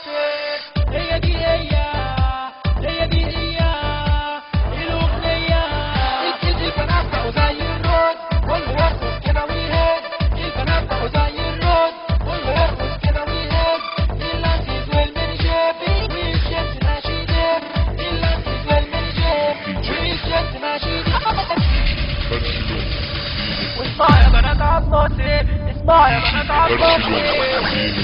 عالموسيقى. هي دي الأغنية. البنات بقوا زي الرود كله يرقص كده ويهز. البنات بقوا زي الرود كله يرقص كده ويهز. اللانسيز والمنشيب والشمس ناشيدين. اللانسيز والمنشيب والشمس ناشيدين. واسمع يا بنات عالموسيقى، اسمع يا بنات عالموسيقى.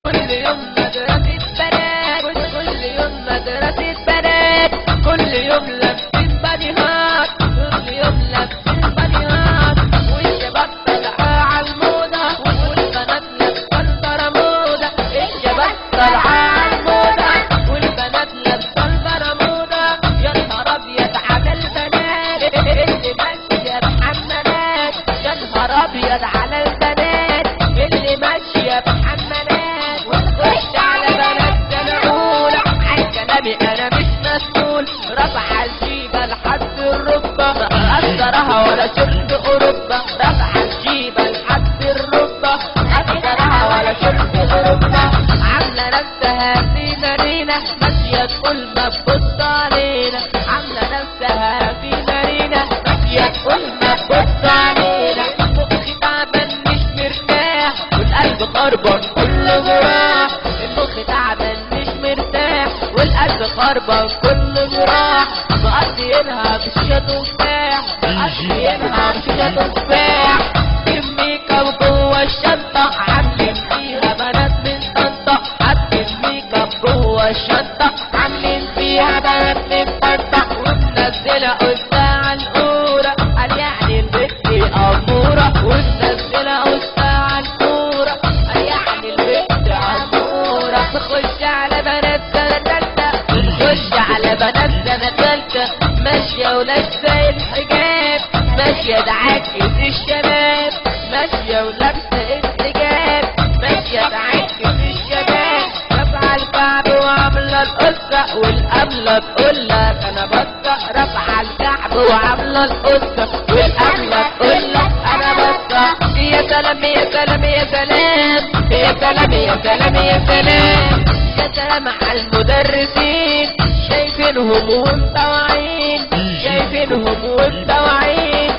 كل يوم مدرسة بنات، كل يوم مدرسة بنات، كل يوم لابسين بنيهات، كل يوم لابسين بنيهات. والشباب طالعة عالموضة والبنات لابسة البرمودا. الشباب طالعة عالموضة والبنات لابسة البرمودا. يا نهار أبيض على البنات اللي ماشية بحمالات. يا نهار أبيض على البنات اللي ماشية بحمالات. وخش على بنات سنعولة عالكلامي أنا مش مسؤول. رافعة الجيبة لحد الركبة مقدرها ولا شرط أوروبا. رافعة الجيبة لحد الركبة مقدرها ولا شرط أوروبا. عاملة نفسها في مارينا ماشية تقول ما تبص علينا. عاملة نفسها في مارينا ماشية تقول ما تبص علينا. مخي تعبان مش مرتاح والقلب خربان كله جراح. المخ تعبان مش مرتاح والقلب خربان كله جراح. مقضيينها بشيشة تفاح، مقضيينها بشيشة تفاح. الميكا وجوه الشنطة عاملين فيها بنات من طنطا. حط الميكا جوه الشنطة عاملين فيها بنات من طنطا. ومنزلة قصة عالقورة قال يعني البت أمورة. ومنزلة قصة عالقورة قال يعني البت أمورة. تخش على بنات سنة تالتة، تخش على بنات سنة تالتة ماشية ولابسة الحجاب. ماشية دعاكس الشباب، ماشية ولابسة الحجاب. ماشية دعاكس الشباب. رافعة الكعب وعاملة القصة والقملة تقولك أنا بصة. رافعة الكعب وعاملة القصة والقملة تقولك أنا بصة. يا سلام يا سلام يا سلام يا سلام يا سلام يا سلام يا سلام على المدرسين. شايفينهم وانت واعيين، شايفينهم وانت واعيين.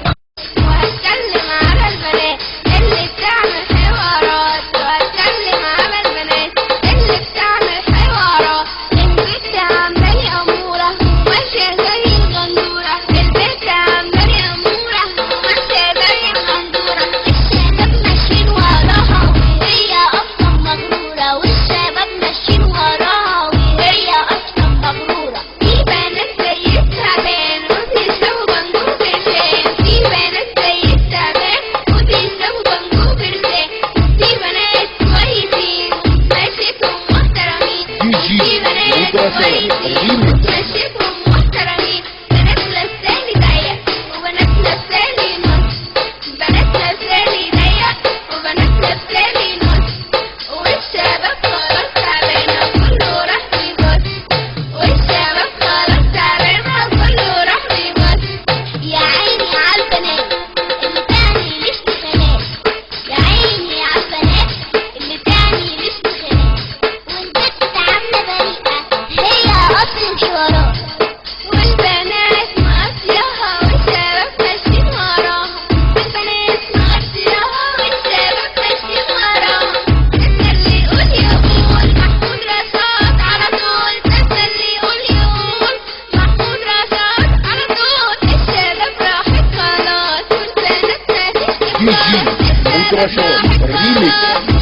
وهتكلم على البنات اللي بتعمل حوارات. وهتكلم على البنات اللي بتعمل حوارات. البت عمالي أمورة وماشية زي الغندورة. البت عمالي أمورة وماشية زي الغندورة. الشباب ماشيين وراها وهي أصلا مغرورة. والشباب ماشيين وراها وهي أصلا مغرورة. في بنات زي التعبان وبيشربوا بنجوب الشام. في بنات زي التعبان وبيشربوا بنجوب الشام. في بنات كويسين ماشيتهم محترمين. في بنات كويسين ماشيتهم محترمين. بنات لابسالي ضيق وبنات لابسالي نص. بنات لابسالي ضيق وبنات لابسالي نص. والشباب خلاص تعبانة كله راح بيبص. والشباب خلاص تعبانة كله راح بيبص. يا عيني عالبنات اللي تاني ليش بخناق. يا عيني عالبنات اللي تاني ليش بخناق. والبت عاملة بريئة هي أصل مشوارات. والبنات مقصياها والشباب ماشيين وراها. البنات مقصياها والشباب ماشيين وراها. تنسى اللي يقول يقول محمود رشاد على طول. تنسى اللي يقول يقول محمود رشاد على طول. الشباب راحت خلاص والبنات مفيش محمود رشاد ريميكس.